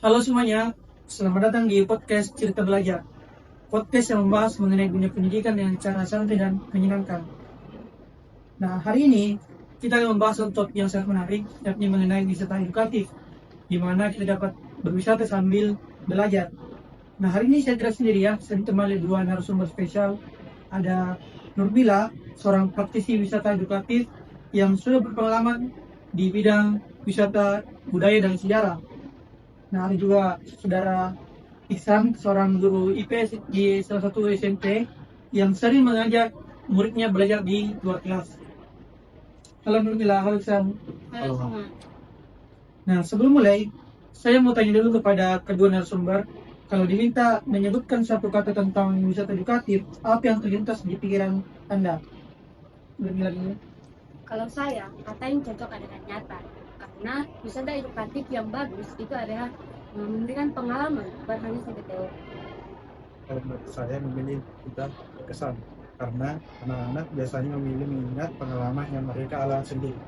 Halo semuanya, selamat datang di podcast Cerita Belajar. Podcast yang membahas mengenai dunia pendidikan dengan cara santai dan menyenangkan. Nah, hari ini kita akan membahas topik yang sangat menarik, yakni mengenai wisata edukatif, di mana kita dapat berwisata sambil belajar. Nah, hari ini saya tidak sendiri ya, saya ditemani dua narasumber spesial. Ada Nurbila, seorang praktisi wisata edukatif yang sudah berpengalaman di bidang wisata budaya dan sejarah. Nah, ada juga saudara Iksan, seorang guru IPS di salah satu SMP yang sering mengajak muridnya belajar di luar kelas. Halo Nurmila, halo Iksan. Halo semua. Nah, sebelum mulai, saya mau tanya dulu kepada kedua narasumber, kalau diminta menyebutkan satu kata tentang wisata edukatif, apa yang terlintas di pikiran Anda? Nurmila dulu. Kalau saya, kata yang cocok adalah nyata. Karena wisata edukatif yang bagus itu adalah memberikan pengalaman, bukan hanya sekedar teori. Kalau menurut saya memilih kita berkesan karena anak-anak biasanya memilih mengingat pengalaman yang mereka alami sendiri.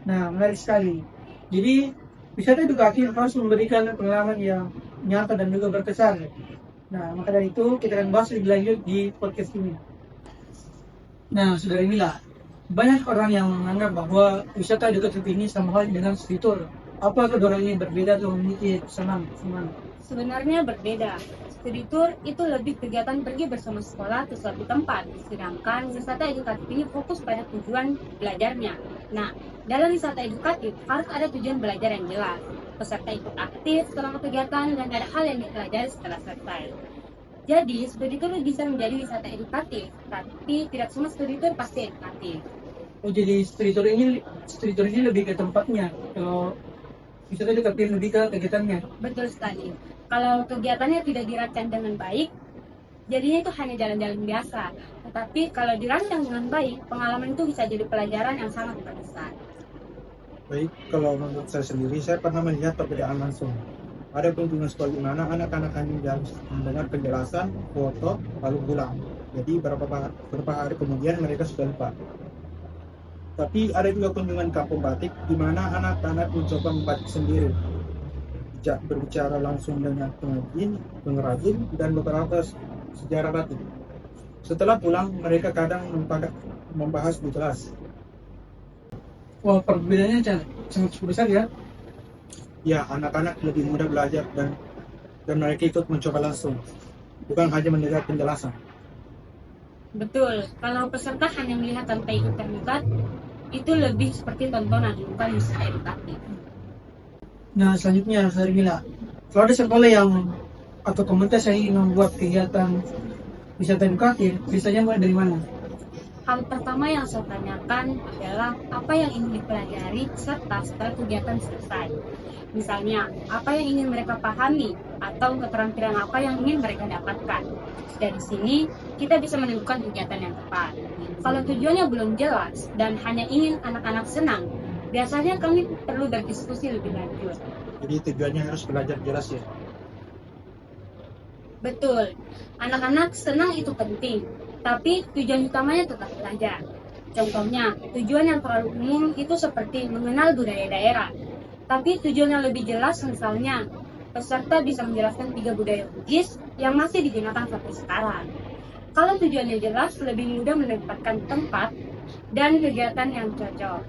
Nah, menarik sekali. Jadi, wisata edukatif harus memberikan pengalaman yang nyata dan juga berkesan. Nah, maka dari itu kita akan bahas lebih lanjut di podcast ini. Nah, saudara Mila, banyak orang yang menganggap bahwa wisata edukatif ini sama halnya dengan studi tour. Apa kedua ini berbeda atau memiliki kesamaan? Sebenarnya berbeda. Studi tour itu lebih kegiatan pergi bersama sekolah ke suatu tempat, sedangkan wisata edukatif ini fokus pada tujuan belajarnya. Nah, dalam wisata edukatif harus ada tujuan belajar yang jelas. Peserta ikut aktif selama kegiatan dan ada hal yang dipelajari setelah selesai. Jadi, studi tour bisa menjadi wisata edukatif, tapi tidak semua studi tour pasti edukatif. Oh, jadi studi tour ini lebih ke tempatnya. Kalau wisata edukatif lebih ke kegiatannya. Betul sekali. Kalau kegiatannya tidak dirancang dengan baik, jadinya itu hanya jalan-jalan biasa. Tetapi kalau dirancang dengan baik, pengalaman itu bisa jadi pelajaran yang sangat berkesan. Baik, kalau menurut saya sendiri, saya pernah melihat perbedaan langsung. Ada kunjungan sekolah di mana anak-anak hanya mendengar penjelasan, foto, lalu pulang. Jadi beberapa hari kemudian mereka sudah lupa. Tapi ada juga kunjungan kampung batik di mana anak-anak mencoba membatik sendiri, berbicara langsung dengan pengrajin, dan beberapa sejarah batik. Setelah pulang, mereka kadang membahas di kelas. Wah, perbedaannya sangat besar ya. Ya, anak-anak lebih mudah belajar dan mereka ikut mencoba langsung, bukan hanya mendengar penjelasan. Betul, kalau peserta hanya melihat tanpa ikut terlibat, itu lebih seperti tontonan, bukan wisata edukatif. Nah, selanjutnya saya Mila, kalau ada sekolah atau komunitas yang ingin membuat kegiatan wisata edukatif, biasanya mulai dari mana? Hal pertama yang saya tanyakan adalah apa yang ingin dipelajari serta setelah kegiatan selesai. Misalnya, apa yang ingin mereka pahami atau keterampilan apa yang ingin mereka dapatkan. Dari sini, kita bisa menentukan kegiatan yang tepat. Kalau tujuannya belum jelas dan hanya ingin anak-anak senang, biasanya kami perlu berdiskusi lebih lanjut. Jadi tujuannya harus belajar jelas ya. Betul, anak-anak senang itu penting, tapi tujuan utamanya tetap belajar. Contohnya, tujuan yang terlalu umum itu seperti mengenal budaya daerah. Tapi tujuan yang lebih jelas misalnya, peserta bisa menjelaskan 3 budaya Bugis yang masih digunakan sampai sekarang. Kalau tujuannya jelas, lebih mudah mendapatkan tempat dan kegiatan yang cocok.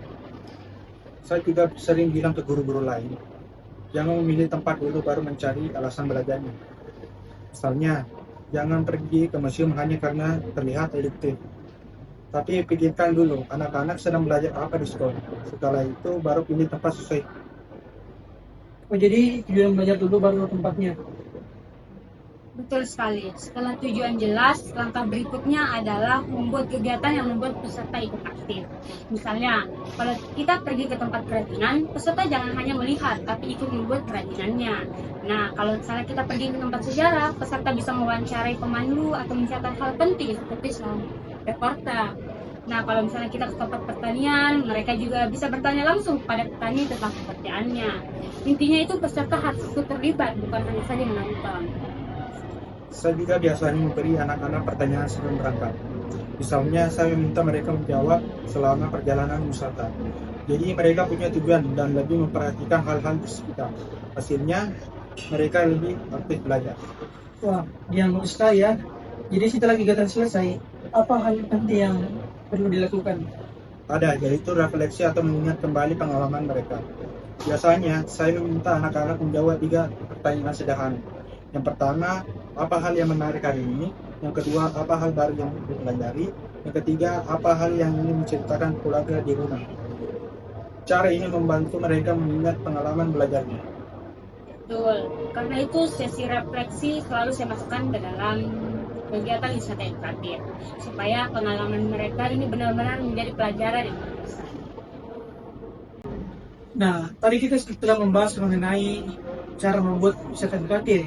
Saya juga sering bilang ke guru-guru lain, jangan memilih tempat dulu baru mencari alasan belajarnya. Misalnya, jangan pergi ke museum hanya karena terlihat eduktif. Tapi pikirkan dulu, anak-anak sedang belajar apa di sekolah. Setelah itu baru pilih tempat sesuai. Oh, jadi tujuan belajar dulu baru tempatnya. Betul sekali. Setelah tujuan jelas, langkah berikutnya adalah membuat kegiatan yang membuat peserta ikut aktif. Misalnya, kalau kita pergi ke tempat kerajinan, peserta jangan hanya melihat, tapi ikut membuat kerajinannya. Nah, kalau misalnya kita pergi ke tempat sejarah, peserta bisa mewawancarai pemandu atau mencatat hal penting seperti soal reporter. Nah, kalau misalnya kita ke tempat pertanian, mereka juga bisa bertanya langsung kepada petani tentang pekerjaannya. Intinya itu peserta harus ikut terlibat, bukan hanya saja menonton. Saya juga biasanya memberi anak-anak pertanyaan sebelum berangkat. Misalnya, saya meminta mereka menjawab selama perjalanan wisata. Jadi mereka punya tujuan dan lebih memperhatikan hal-hal di sekitar. Hasilnya, mereka lebih aktif belajar. Wah, yang bagus sekali ya. Jadi setelah kegiatan selesai, apa hal penting yang perlu dilakukan? Ada, yaitu refleksi atau mengingat kembali pengalaman mereka. Biasanya, saya meminta anak-anak menjawab 3 pertanyaan sederhana. Yang pertama, apa hal yang menarik hari ini? Yang kedua, apa hal baru yang dipelajari? Yang ketiga, apa hal yang ingin menceritakan keluarga di rumah? Cara ini membantu mereka mengingat pengalaman belajarnya. Betul. Karena itu sesi refleksi selalu saya masukkan ke dalam kegiatan wisata edukatif supaya pengalaman mereka ini benar-benar menjadi pelajaran yang berkesan. Nah, tadi kita telah membahas mengenai cara membuat wisata edukatif.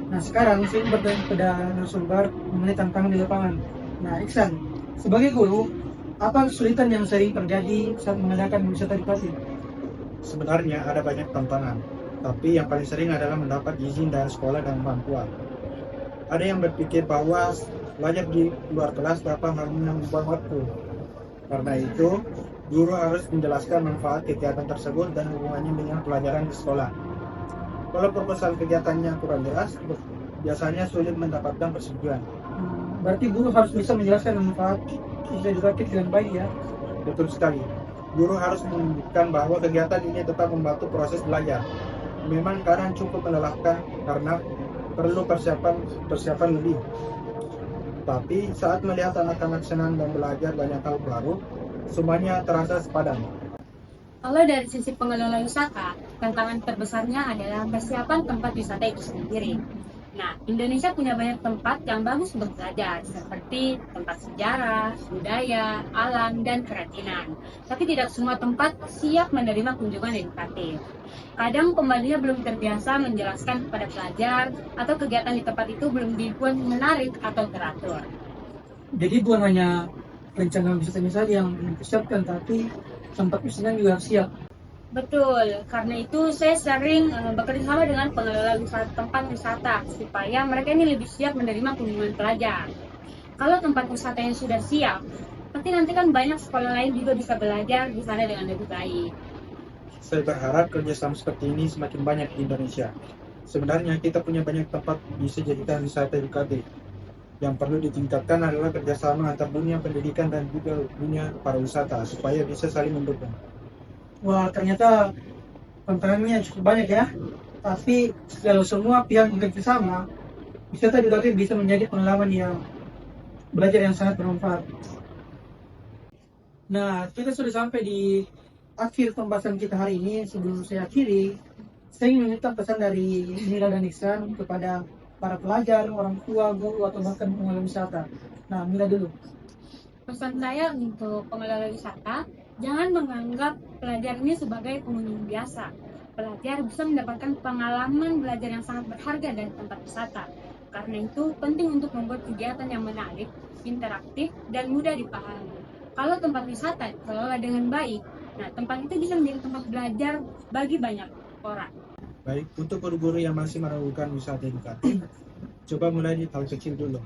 Nah, sekarang saya bertanya kepada narasumber mengenai tantangan di lapangan. Nah, Iksan, sebagai guru, apa kesulitan yang sering terjadi saat mengadakan wisata edukatif? Sebenarnya ada banyak tantangan, tapi yang paling sering adalah mendapat izin dari sekolah dan bantuan. Ada yang berpikir bahwa belajar di luar kelas dapat hanya membuang waktu. Karena itu, guru harus menjelaskan manfaat kegiatan tersebut dan hubungannya dengan pelajaran di sekolah. Kalau proposal kegiatannya kurang jelas, biasanya sulit mendapatkan persetujuan. Berarti guru harus bisa menjelaskan manfaat wisata edukatif dengan baik ya. Betul sekali. Guru harus menunjukkan bahwa kegiatan ini tetap membantu proses belajar. Memang kadang cukup melelahkan karena perlu persiapan lebih. Tapi saat melihat anak-anak senang dan belajar banyak hal baru, semuanya terasa sepadan. Kalau dari sisi pengelola wisata, tantangan terbesarnya adalah persiapan tempat wisata itu sendiri. Nah, Indonesia punya banyak tempat yang bagus untuk belajar, seperti tempat sejarah, budaya, alam, dan kerajinan. Tapi tidak semua tempat siap menerima kunjungan edukatif. Kadang pembaginya belum terbiasa menjelaskan kepada pelajar, atau kegiatan di tempat itu belum dibuat menarik atau teratur. Jadi bukan hanya rencana wisatanya saja yang dipersiapkan, tapi tempat wisatanya juga harus siap. Betul, karena itu saya sering bekerja sama dengan pengelola tempat wisata supaya mereka ini lebih siap menerima kunjungan pelajar. Kalau tempat wisatanya sudah siap, pasti nanti kan banyak sekolah lain juga bisa belajar di sana dengan lebih baik. Saya berharap kerjasama seperti ini semakin banyak di Indonesia. Sebenarnya kita punya banyak tempat bisa jadikan wisata edukatif. Yang perlu ditingkatkan adalah kerjasama antar dunia pendidikan dan juga dunia pariwisata supaya bisa saling mendukung. Wah, ternyata tantangannya cukup banyak ya. Tapi kalau semua pihak bekerja sama, wisata edukatif bisa menjadi pengalaman yang belajar yang sangat bermanfaat. Nah, kita sudah sampai di akhir pembahasan kita hari ini. Sebelum saya akhiri, saya ingin meminta pesan dari Mila dan Iksan kepada para pelajar, orang tua, guru, atau bahkan pengelola wisata. Nah, Mila dulu. Pesan saya untuk pengelola wisata, jangan menganggap pelajar ini sebagai pengunjung biasa. Pelajar bisa mendapatkan pengalaman belajar yang sangat berharga dari tempat wisata. Karena itu, penting untuk membuat kegiatan yang menarik, interaktif, dan mudah dipahami. Kalau tempat wisata dikelola dengan baik, nah tempat itu bisa menjadi tempat belajar bagi banyak orang. Baik, untuk guru-guru yang masih meragukan wisata edukatif, coba mulai di hal kecil dulu.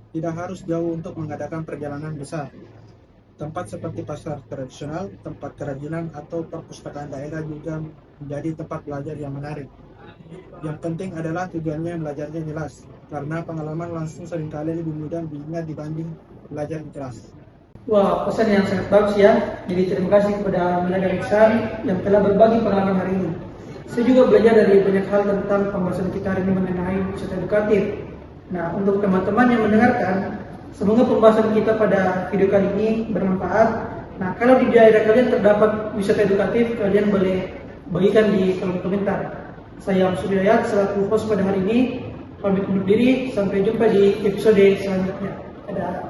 Tidak harus jauh untuk mengadakan perjalanan besar. Tempat seperti pasar tradisional, tempat kerajinan, atau perpustakaan daerah juga menjadi tempat belajar yang menarik. Yang penting adalah tujuannya belajarnya jelas, karena pengalaman langsung seringkali lebih mudah diingat dibanding belajar di kelas. Wah, pesan yang sangat bagus ya. Jadi terima kasih kepada Mila dan Iksan yang telah berbagi pengalaman hari ini. Saya juga belajar dari banyak hal tentang pembahasan kita hari ini mengenai wisata edukatif. Nah, untuk teman-teman yang mendengarkan, semoga pembahasan kita pada video kali ini bermanfaat. Nah, kalau di daerah kalian terdapat wisata edukatif, kalian boleh bagikan di kolom komentar. Saya Suryayat, selaku host pada hari ini, pamit undur diri. Sampai jumpa di episode selanjutnya. Dadah.